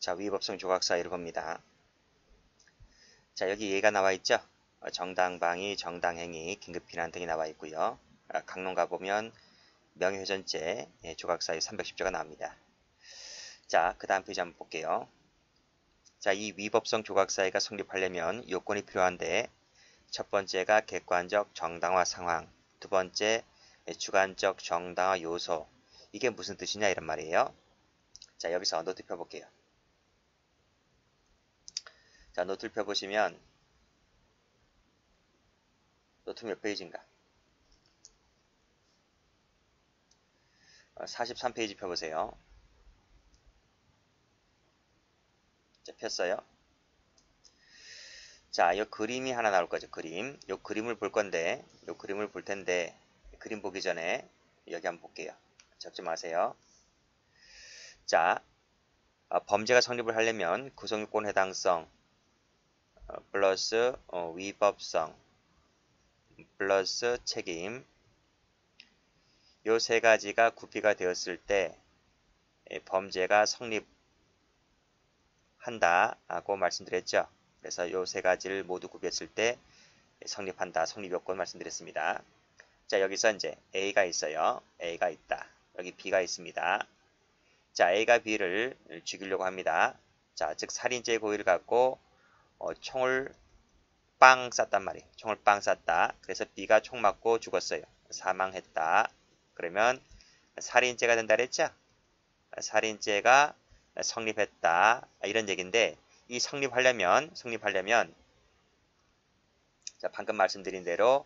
자, 위법성 조각사유를 봅니다. 자, 여기 예가 나와 있죠? 정당방위, 정당행위, 긴급피난 등이 나와 있고요. 강론 가보면 명예훼손죄, 조각사유 310조가 나옵니다. 자, 그 다음 페이지 한번 볼게요. 자, 이 위법성 조각사유가 성립하려면 요건이 필요한데, 첫 번째가 객관적 정당화 상황, 두 번째 주관적 정당화 요소. 이게 무슨 뜻이냐 이런 말이에요. 자, 여기서 노트 펴볼게요. 자, 노트를 펴보시면 노트 몇 페이지인가? 43페이지 펴보세요. 자, 폈어요. 자, 이 그림이 하나 나올 거죠. 그림. 이 그림을 볼 건데, 이 그림을 볼 텐데, 그림 보기 전에 여기 한번 볼게요. 적지 마세요. 자, 범죄가 성립을 하려면 구성요건 해당성 플러스 위법성 플러스 책임 요 세 가지가 구비가 되었을 때 범죄가 성립한다라고 말씀드렸죠. 그래서 요 세 가지를 모두 구비했을 때 성립한다, 성립요건 말씀드렸습니다. 자, 여기서 이제 A가 있어요. A가 있다. 여기 B가 있습니다. 자, A가 B를 죽이려고 합니다. 자, 즉 살인죄의 고의를 갖고 총을 빵 쐈단 말이에요. 총을 빵 쐈다. 그래서 B가 총 맞고 죽었어요. 사망했다. 그러면 살인죄가 된다 그랬죠? 살인죄가 성립했다. 이런 얘기인데 이 성립하려면 자, 방금 말씀드린 대로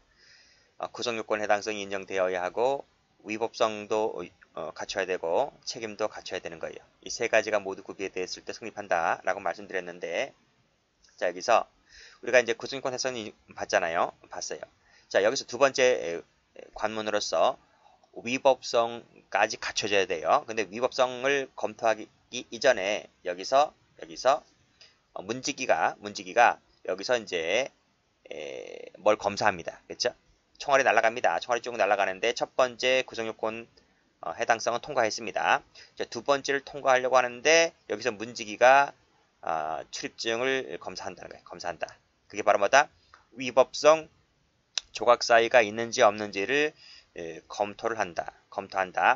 구성요건 해당성이 인정되어야 하고 위법성도 갖춰야 되고 책임도 갖춰야 되는 거예요. 이 세 가지가 모두 구비되었을 때 성립한다 라고 말씀드렸는데 자, 여기서 우리가 이제 구성요건 해석이 봤어요. 자, 여기서 두 번째 관문으로서 위법성까지 갖춰져야 돼요. 근데 위법성을 검토하기 이전에 여기서 문지기가 여기서 이제 뭘 검사합니다. 그렇죠? 총알이 날아갑니다. 총알이 쭉 날아가는데 첫 번째 구성요건 해당성은 통과했습니다. 자, 두 번째를 통과하려고 하는데 여기서 문지기가 출입증을 검사한다는 거예요. 검사한다. 그게 바로 뭐다? 위법성 조각사유가 있는지 없는지를 검토한다.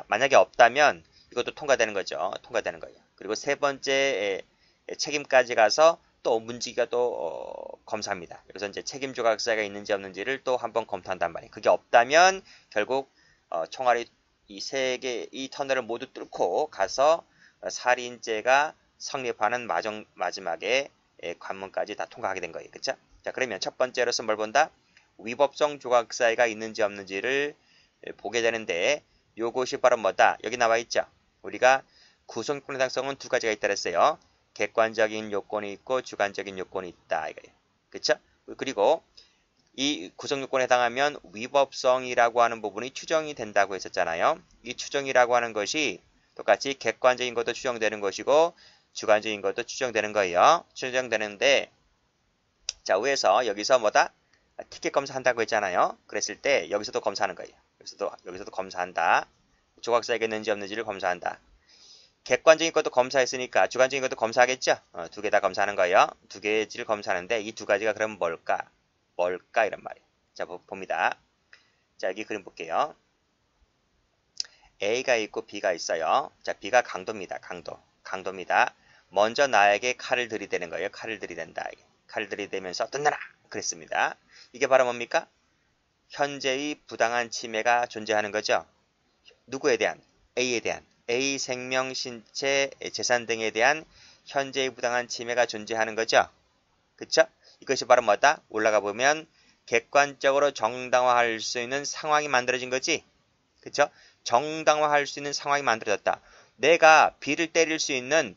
만약에 없다면 이것도 통과되는 거죠. 통과되는 거예요. 그리고 세 번째 책임까지 가서 또 문지기가 또 검사합니다. 그래서 이제 책임 조각사유가 있는지 없는지를 또 한번 검토한단 말이에요. 그게 없다면 결국 총알이 이 터널을 모두 뚫고 가서 살인죄가 성립하는 마지막에 관문까지 다 통과하게 된 거예요. 그쵸? 자, 그러면 첫 번째로서 뭘 본다? 위법성 조각사유가 있는지 없는지를 보게 되는데 요것이 바로 뭐다? 여기 나와 있죠. 우리가 구성요건 해당성은 두 가지가 있다 그랬어요. 객관적인 요건이 있고 주관적인 요건이 있다 이거예요. 그쵸? 그리고 이 구성요건에 해당하면 위법성이라고 하는 부분이 추정이 된다고 했었잖아요. 이 추정이라고 하는 것이 똑같이 객관적인 것도 추정되는 것이고 주관적인 것도 추정되는 거예요. 추정되는데 자, 위에서 여기서 뭐다? 티켓 검사한다고 했잖아요. 그랬을 때 여기서도 검사하는 거예요. 여기서도 검사한다. 조각사유가 있는지 없는지를 검사한다. 객관적인 것도 검사했으니까 주관적인 것도 검사하겠죠? 두 개 다 검사하는 거예요. 두 개를 검사하는데 이 두 가지가 그럼 뭘까 이런 말이에요. 자, 봅니다. 자, 여기 그림 볼게요. A가 있고 B가 있어요. 자, B가 강도입니다. 강도입니다. 먼저 나에게 칼을 들이대는 거예요. 칼을 들이댄다. 칼을 들이대면서 뜯느라 그랬습니다. 이게 바로 뭡니까? 현재의 부당한 침해가 존재하는 거죠. 누구에 대한? A에 대한. A 생명, 신체, 재산 등에 대한 현재의 부당한 침해가 존재하는 거죠. 그쵸? 이것이 바로 뭐다? 올라가 보면 객관적으로 정당화할 수 있는 상황이 만들어진 거지. 그쵸? 정당화할 수 있는 상황이 만들어졌다. 내가 B를 때릴 수 있는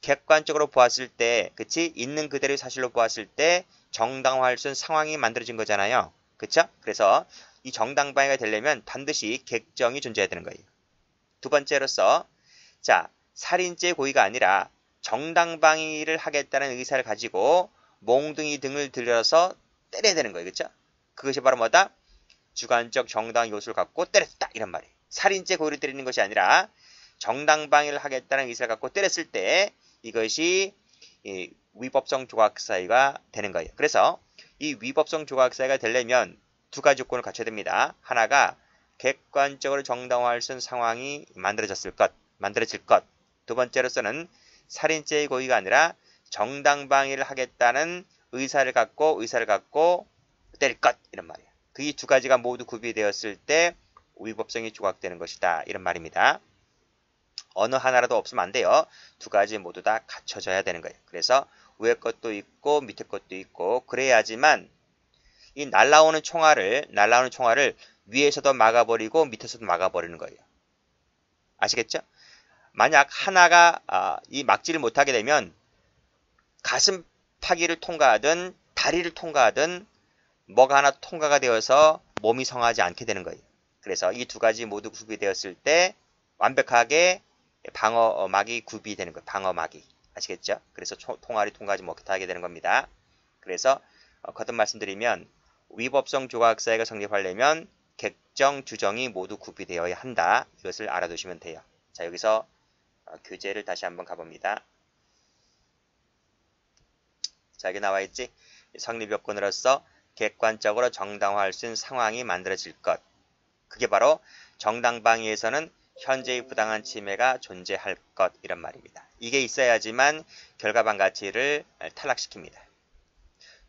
객관적으로 보았을 때, 그치? 있는 그대로의 사실로 보았을 때 정당화할 수 있는 상황이 만들어진 거잖아요. 그쵸? 그래서 이 정당방위가 되려면 반드시 객정이 존재해야 되는 거예요. 두 번째로서 자, 살인죄 고의가 아니라 정당방위를 하겠다는 의사를 가지고 몽둥이 등을 들여서 때려야 되는 거예요. 그렇죠? 그것이 바로 뭐다? 주관적 정당 요소를 갖고 때렸다 이런 말이에요. 살인죄 고의를 때리는 것이 아니라 정당방위를 하겠다는 의사를 갖고 때렸을 때 이것이 이 위법성 조각사유가 되는 거예요. 그래서 이 위법성 조각사유가 되려면 두 가지 조건을 갖춰야 됩니다. 하나가 객관적으로 정당화할 수 있는 상황이 만들어질 것. 두 번째로서는 살인죄의 고의가 아니라 정당방위를 하겠다는 의사를 갖고 때릴 것 이런 말이에요. 그 이 두 가지가 모두 구비되었을 때 위법성이 조각되는 것이다 이런 말입니다. 어느 하나라도 없으면 안 돼요. 두 가지 모두 다 갖춰져야 되는 거예요. 그래서 위에 것도 있고 밑에 것도 있고 그래야지만 이 날라오는 총알을 위에서도 막아버리고 밑에서도 막아버리는 거예요. 아시겠죠? 만약 하나가 이 막지를 못하게 되면 가슴 파기를 통과하든 다리를 통과하든 뭐가 하나 통과가 되어서 몸이 성하지 않게 되는 거예요. 그래서 이 두 가지 모두 구비되었을 때 완벽하게 방어막이 구비되는 거예요. 방어막이. 아시겠죠? 그래서 총알이 통과하지 못하게 되는 겁니다. 그래서 거듭 말씀드리면 위법성 조각사유가 성립하려면 객정, 주정이 모두 구비되어야 한다. 이것을 알아두시면 돼요. 자, 여기서 교재를 다시 한번 가봅니다. 자, 여기 나와 있지? 성립 요건으로서 객관적으로 정당화할 수 있는 상황이 만들어질 것. 그게 바로 정당방위에서는 현재의 부당한 침해가 존재할 것 이런 말입니다. 이게 있어야지만 결과방 가치를 탈락시킵니다.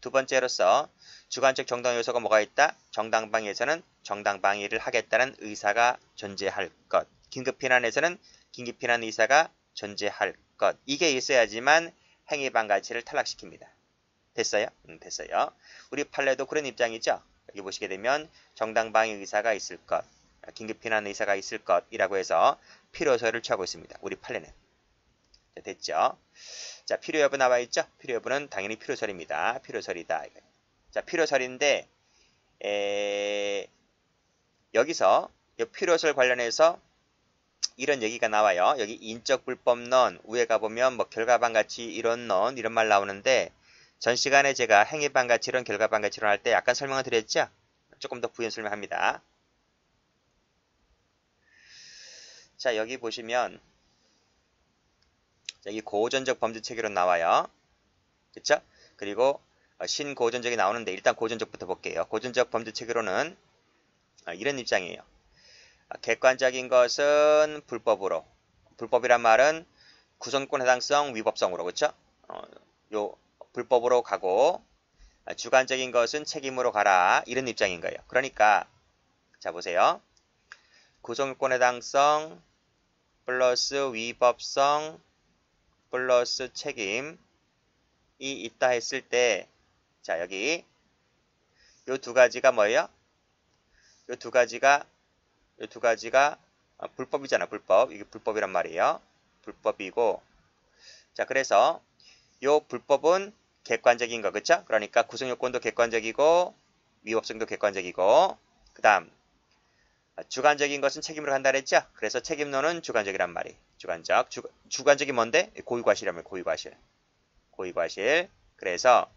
두 번째로서 주관적 정당 요소가 뭐가 있다? 정당방위에서는 정당방위를 하겠다는 의사가 존재할 것. 긴급피난에서는 긴급피난 의사가 존재할 것. 이게 있어야지만 행위방 가치를 탈락시킵니다. 됐어요? 됐어요. 우리 판례도 그런 입장이죠. 여기 보시게 되면 정당방위 의사가 있을 것, 긴급피난 의사가 있을 것이라고 해서 필요서를 취하고 있습니다. 우리 판례는. 자, 됐죠? 자, 필요 여부 나와 있죠? 필요 여부는 당연히 필요설입니다. 필요설이다. 자, 필요설인데 여기서 이 필요설 관련해서 이런 얘기가 나와요. 여기 인적 불법론 위에 가보면 뭐 결과방가치 이론론 이런 말 나오는데 전 시간에 제가 행위방가치론 결과방가치론 할 때 약간 설명을 드렸죠? 조금 더 부연 설명합니다. 자, 여기 보시면 여기 고전적 범죄체계론 나와요. 그쵸? 그리고 신고전적이 나오는데 일단 고전적부터 볼게요. 고전적 범죄체계론은 이런 입장이에요. 객관적인 것은 불법으로, 불법이란 말은 구성권 해당성 위법성으로, 그쵸? 요 불법으로 가고 주관적인 것은 책임으로 가라 이런 입장인 거예요. 그러니까 자 보세요. 구성권 해당성 플러스 위법성 플러스 책임이 있다 했을 때 자 여기 요 두 가지가 뭐예요? 요 두 가지가 불법이잖아. 불법. 이게 불법이란 말이에요. 불법이고 자 그래서 요 불법은 객관적인 거 그쵸? 그러니까 구성요건도 객관적이고 위법성도 객관적이고 그 다음 주관적인 것은 책임으로 간다 그랬죠? 그래서 책임론은 주관적이란 말이 주관적이 뭔데? 고의과실이라면 고의과실 그래서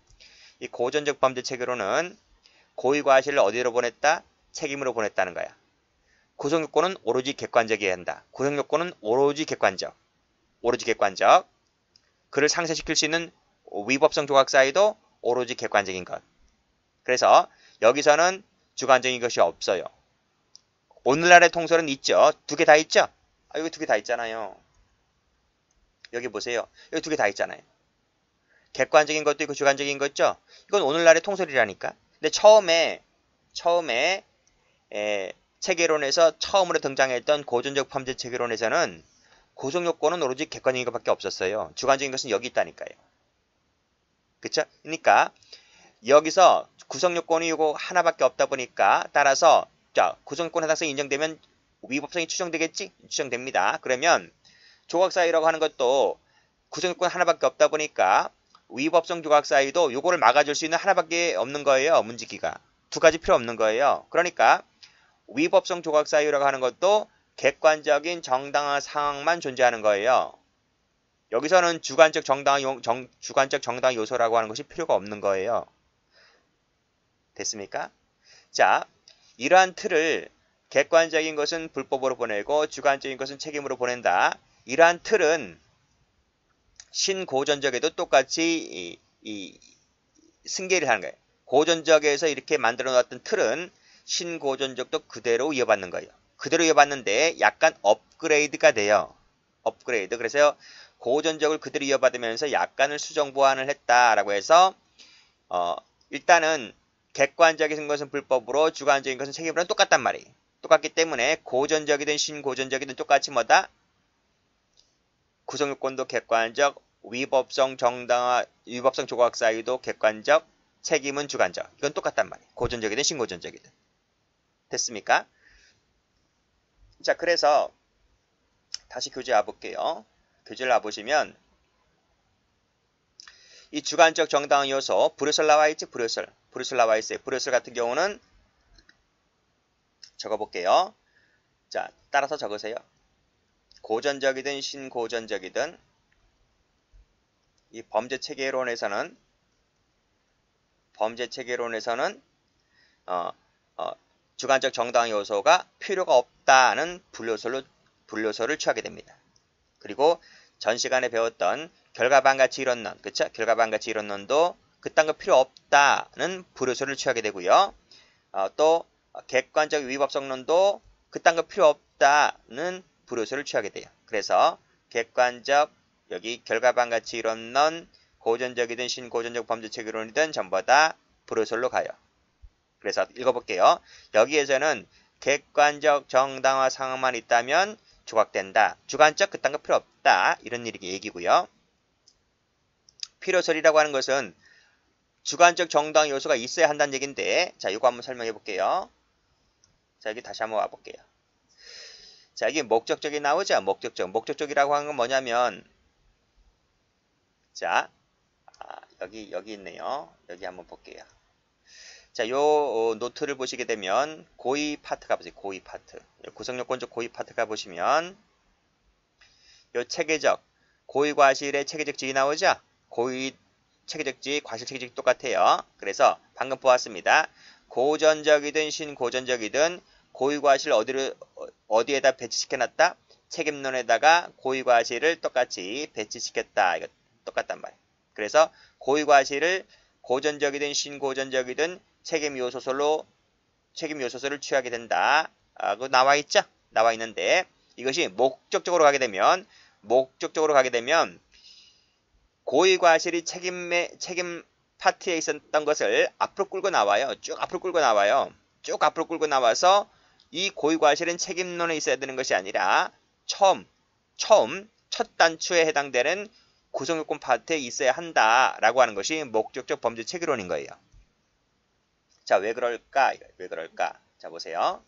이 고전적 범죄 체계로는 고의과실을 어디로 보냈다? 책임으로 보냈다는 거야. 구성요건은 오로지 객관적이어야 한다. 구성요건은 오로지 객관적 그를 상쇄시킬 수 있는 위법성 조각사유도 오로지 객관적인 것. 그래서 여기서는 주관적인 것이 없어요. 오늘날의 통설은 있죠. 두 개 다 있죠? 여기 두 개 다 있잖아요. 여기 보세요. 여기 두 개 다 있잖아요. 객관적인 것도 있고 주관적인 것 있죠? 이건 오늘날의 통설이라니까. 근데 처음에 체계론에서 처음으로 등장했던 고전적 범죄 체계론에서는 구성요건은 오로지 객관적인 것밖에 없었어요. 주관적인 것은 여기 있다니까요. 그쵸? 그러니까 여기서 구성요건이 이거 하나밖에 없다 보니까 따라서 자 구성요건 해당성이 인정되면 위법성이 추정되겠지? 추정됩니다. 그러면 조각사유라고 하는 것도 구성요건 하나밖에 없다 보니까 위법성 조각사유도 요거를 막아줄 수 있는 하나밖에 없는 거예요. 문지기가. 두 가지 필요 없는 거예요. 그러니까 위법성 조각사유라고 하는 것도 객관적인 정당한 상황만 존재하는 거예요. 여기서는 주관적 정당 요소라고 하는 것이 필요가 없는 거예요. 됐습니까? 자, 이러한 틀을 객관적인 것은 불법으로 보내고 주관적인 것은 책임으로 보낸다. 이러한 틀은 신고전적에도 똑같이 이 승계를 하는 거예요. 고전적에서 이렇게 만들어 놨던 틀은 신고전적도 그대로 이어받는 거예요. 그대로 이어받는데 약간 업그레이드가 돼요. 업그레이드. 그래서 고전적을 그대로 이어받으면서 약간을 수정 보완을 했다라고 해서 일단은 객관적인 것은 불법으로 주관적인 것은 책임으로는 똑같단 말이에요. 똑같기 때문에 고전적이든 신고전적이든 똑같이 뭐다? 구성요건도 객관적, 위법성 정당화, 위법성 조각 사유도 객관적, 책임은 주관적. 이건 똑같단 말이에요. 고전적이든 신고전적이든. 됐습니까? 자, 그래서 다시 교재 와볼게요. 교재를 와보시면 이 주관적 정당화 요소 브루셀 나와 있지? 브루셀 나와 있어요. 브루셀 같은 경우는 적어볼게요. 자, 따라서 적으세요. 고전적이든 신고전적이든 이 범죄체계론에서는 주관적 정당 요소가 필요가 없다는 분류소를 취하게 됩니다. 그리고 전 시간에 배웠던 결과반가치 이론론, 그쵸? 결과반가치 이론론도 그딴 거 필요 없다는 분류소를 취하게 되고요. 또 객관적 위법성론도 그딴 거 필요 없다는 분류소를 취하게 돼요. 그래서 객관적 여기 결과반가치 이론론, 고전적이든 신고전적 범죄체계론이든 전부 다 불효설로 가요. 그래서 읽어볼게요. 여기에서는 객관적 정당화 상황만 있다면 조각된다. 주관적 그딴 거 필요 없다. 이런 얘기고요. 필요설이라고 하는 것은 주관적 정당 요소가 있어야 한다는 얘기인데, 자, 이거 한번 설명해 볼게요. 자, 여기 다시 한번 와볼게요. 자, 여기 목적적이 나오죠? 목적적이라고 하는 건 뭐냐면, 자, 여기 있네요. 여기 한번 볼게요. 자, 요 노트를 보시게 되면 고의 파트 가보세요. 고의 파트. 구성요건적 고의 파트 가보시면 요 체계적 고의 과실의 체계적 지위 나오죠? 고의 체계적 지위, 과실 체계적 지위 똑같아요. 그래서 방금 보았습니다. 고전적이든 신고전적이든 고의 과실 어디에다 배치시켜놨다? 책임론에다가 고의 과실을 똑같이 배치시켰다. 이거 똑같단 말이에요. 그래서 고의 과실을 고전적이든 신고전적이든 책임 요소설을 취하게 된다. 그 나와 있죠? 나와 있는데 이것이 목적적으로 가게 되면 고의 과실이 책임 파트에 있었던 것을 앞으로 끌고 나와요. 쭉 앞으로 끌고 나와서 이 고의 과실은 책임론에 있어야 되는 것이 아니라 첫 단추에 해당되는 구성요건 파트에 있어야 한다라고 하는 것이 목적적 범죄 체계론인 거예요. 자, 왜 그럴까? 자, 보세요.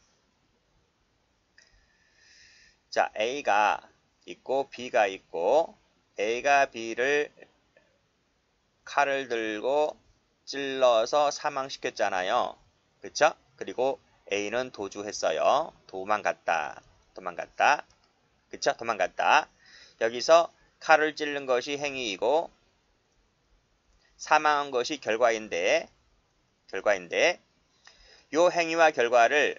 자, A가 있고 B가 있고 A가 B를 칼을 들고 찔러서 사망시켰잖아요. 그쵸? 그리고 A는 도주했어요. 도망갔다. 그쵸? 도망갔다. 여기서 칼을 찔른 것이 행위이고 사망한 것이 결과인데 요 행위와 결과를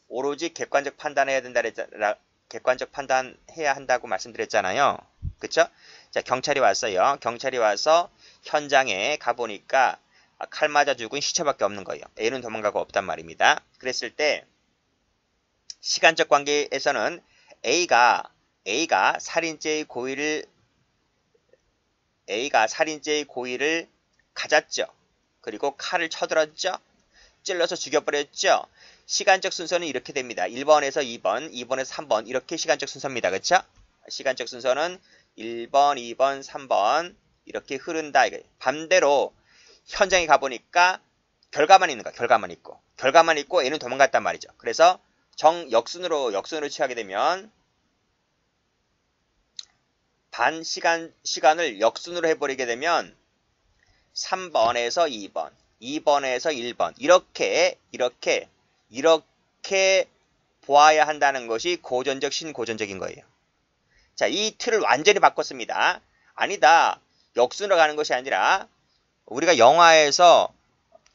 오로지 객관적 판단해야 한다고 말씀드렸잖아요. 그쵸? 자, 경찰이 왔어요. 경찰이 와서 현장에 가보니까 칼 맞아 죽은 시체밖에 없는 거예요. A는 도망가고 없단 말입니다. 그랬을 때 시간적 관계에서는 A가 살인죄의 고의를 가졌죠. 그리고 칼을 쳐들었죠. 찔러서 죽여버렸죠. 시간적 순서는 이렇게 됩니다. 1번에서 2번, 2번에서 3번 이렇게 시간적 순서입니다. 그렇죠? 시간적 순서는 1번, 2번, 3번 이렇게 흐른다. 반대로 현장에 가보니까 결과만 있는 거야. 결과만 있고 A는 도망갔단 말이죠. 그래서 역순으로 취하게 되면 시간을 역순으로 해버리게 되면 3번에서 2번, 2번에서 1번 이렇게 보아야 한다는 것이 고전적, 신고전적인 거예요. 자, 이 틀을 완전히 바꿨습니다. 아니다. 역순으로 가는 것이 아니라 우리가 영화에서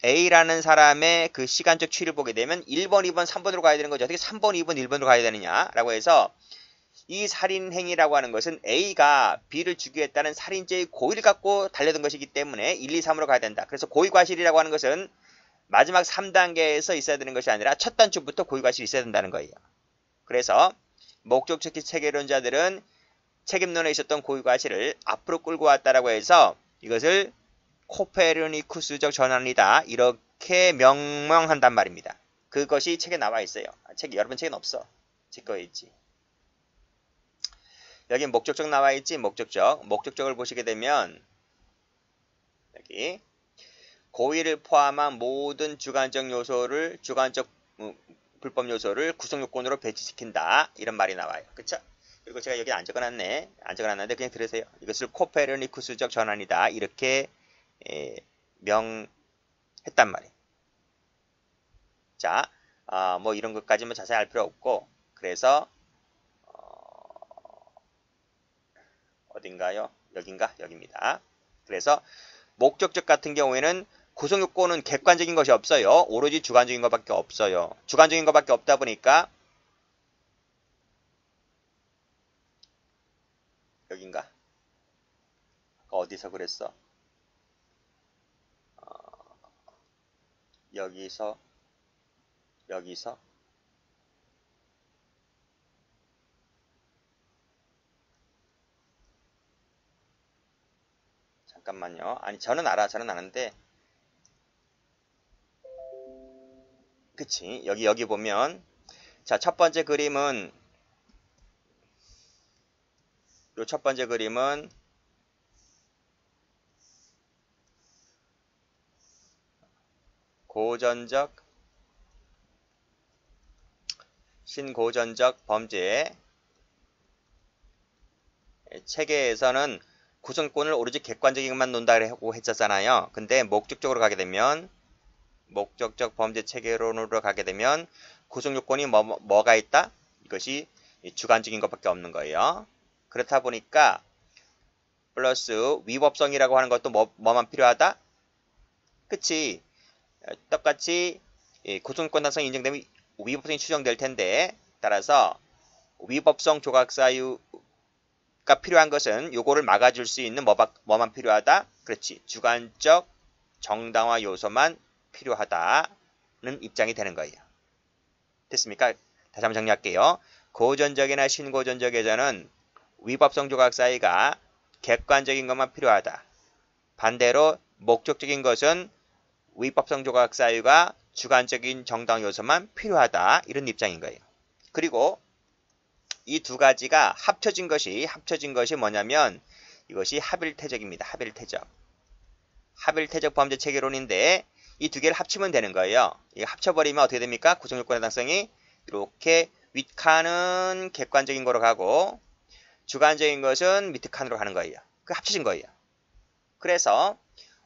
A라는 사람의 그 시간적 추이를 보게 되면 1번, 2번, 3번으로 가야 되는 거죠. 어떻게 3번, 2번, 1번으로 가야 되느냐라고 해서 이 살인행위라고 하는 것은 A가 B를 죽이기 위했다는 살인죄의 고의를 갖고 달려든 것이기 때문에 1, 2, 3으로 가야 된다. 그래서 고의과실이라고 하는 것은 마지막 3단계에서 있어야 되는 것이 아니라 첫 단추부터 고의과실이 있어야 된다는 거예요. 그래서 목적적인 체계론자들은 책임론에 있었던 고의과실을 앞으로 끌고 왔다라고 해서 이것을 코페르니쿠스적 전환이다. 이렇게 명명한단 말입니다. 그것이 책에 나와 있어요. 여러분 책엔 없어. 제 거에 있지. 여기 목적적 나와 있지. 목적적을 보시게 되면 여기 고의를 포함한 모든 주관적 불법 요소를 구성요건으로 배치시킨다. 이런 말이 나와요. 그쵸? 그리고 제가 여기 안 적어놨는데 그냥 들으세요. 이것을 코페르니쿠스적 전환이다. 이렇게 명했단 말이에요. 자, 뭐 이런 것까지는 자세히 알 필요 없고, 그래서 어딘가요? 여기입니다. 그래서 목적적 같은 경우에는 구성요건은 객관적인 것이 없어요. 오로지 주관적인 것밖에 없어요. 주관적인 것밖에 없다 보니까 여긴가? 어디서 그랬어? 여기서 잠깐만요. 아니 저는 아는데 그치 여기 보면 자 첫 번째 그림은 고전적 신고전적 범죄 체계에서는 구성권을 오로지 객관적인 것만 논다고 했었잖아요. 근데 목적적으로 가게 되면 목적적 범죄 체계론으로 가게 되면 구성 요건이 뭐가 있다? 이것이 주관적인 것밖에 없는 거예요. 그렇다 보니까 플러스 위법성이라고 하는 것도 뭐만 필요하다? 그치? 똑같이 구성권 당성이 인정되면 위법성이 추정될 텐데 따라서 위법성 조각 사유가 필요한 것은 요거를 막아줄 수 있는 뭐만 필요하다? 그렇지. 주관적 정당화 요소만 필요하다는 입장이 되는 거예요. 됐습니까? 다시 한번 정리할게요. 고전적이나 신고전적에서는 위법성 조각 사이가 객관적인 것만 필요하다. 반대로 목적적인 것은 위법성 조각 사유가 주관적인 정당 요소만 필요하다. 이런 입장인 거예요. 그리고 이 두 가지가 합쳐진 것이 뭐냐면 이것이 합일태적입니다. 합일태적 범죄 체계론인데 이 두 개를 합치면 되는 거예요. 이거 합쳐버리면 어떻게 됩니까? 구성요건의 해당성이 이렇게 윗칸은 객관적인 거로 가고 주관적인 것은 밑에 칸으로 가는 거예요. 그 합쳐진 거예요. 그래서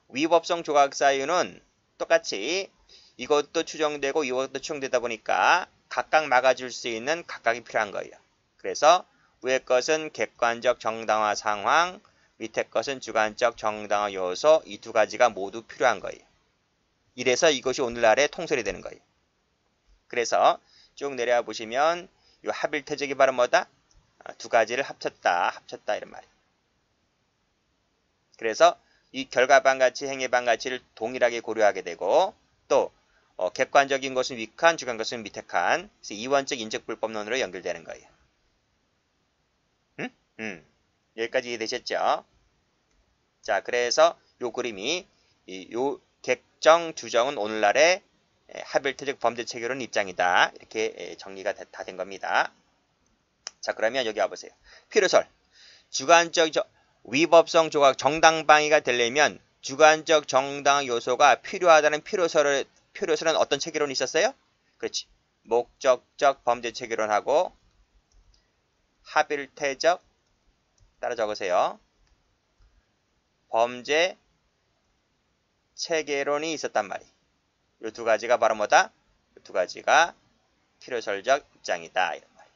위법성 조각 사유는 똑같이 이것도 추정되고 이것도 추정되다 보니까 각각 막아줄 수 있는 각각이 필요한 거예요. 그래서 위의 것은 객관적 정당화 상황, 밑에 것은 주관적 정당화 요소 이 두 가지가 모두 필요한 거예요. 이래서 이것이 오늘날의 통설이 되는 거예요. 그래서 쭉 내려와 보시면 이 합일태적이 바로 뭐다? 두 가지를 합쳤다 이런 말이에요. 그래서 이 결과반 가치, 행위반 가치를 동일하게 고려하게 되고 또 객관적인 것은 윗칸, 주관 것은 밑에 칸. 그래서 이원적 인적불법론으로 연결되는 거예요. 여기까지 이해되셨죠? 자, 그래서 요 그림이 요 객정, 주정은 오늘날의 합일태적 범죄 체계론 입장이다. 이렇게 정리가 다 된 겁니다. 자, 그러면 여기 와보세요. 필요설. 주관적 위법성 조각 정당방위가 되려면 주관적 정당 요소가 필요하다는 필요설은 어떤 체계론이 있었어요? 그렇지. 목적적 범죄 체계론하고 합일태적 따라 적으세요. 범죄 체계론이 있었단 말이에요. 이 두 가지가 바로 뭐다? 이 두 가지가 필요설적 입장이다. 이런 말.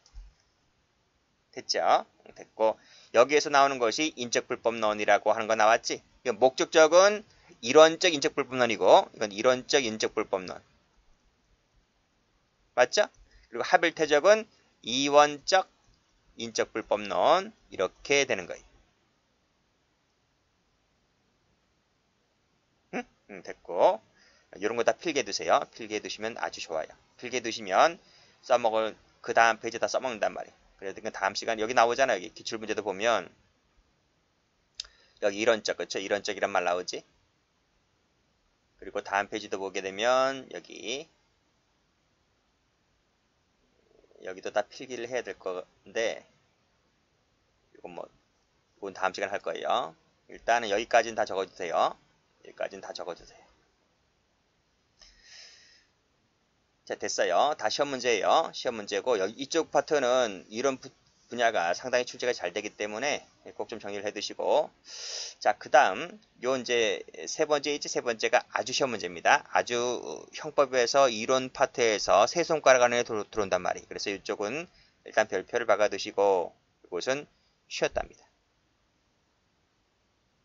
됐죠? 됐고 여기에서 나오는 것이 인적불법론이라고 하는 거 나왔지? 목적적은 이론적 인적불법론이고 이건 이론적 인적불법론. 맞죠? 그리고 합일태적은 이원적 인적 불법론 이렇게 되는 거예요. 됐고 이런 거 다 필기해 두세요. 필기해 두시면 아주 좋아요. 필기해 두시면 써먹을 그 다음 페이지 다 써먹는단 말이에요. 그래도 그 다음 시간 여기 나오잖아요. 여기 기출문제도 보면 여기 이론적 그쵸? 이론적이란 말 나오지? 그리고 다음 페이지도 보게 되면 여기도 다 필기를 해야 될 건데 이건 다음 시간 할 거예요. 일단은 여기까지는 다 적어주세요. 여기까지는 다 적어주세요. 자, 됐어요. 다 시험 문제예요. 시험 문제고 이쪽 파트는 이런 분야가 상당히 출제가 잘 되기 때문에 꼭 좀 정리를 해두시고 자, 그 다음 요 이제 세 번째가 아주 시험 문제입니다. 아주 형법에서 이론 파트에서 세 손가락 안에 들어온단 말이에요. 그래서 이쪽은 일단 별표를 박아두시고 이곳은 쉬었답니다.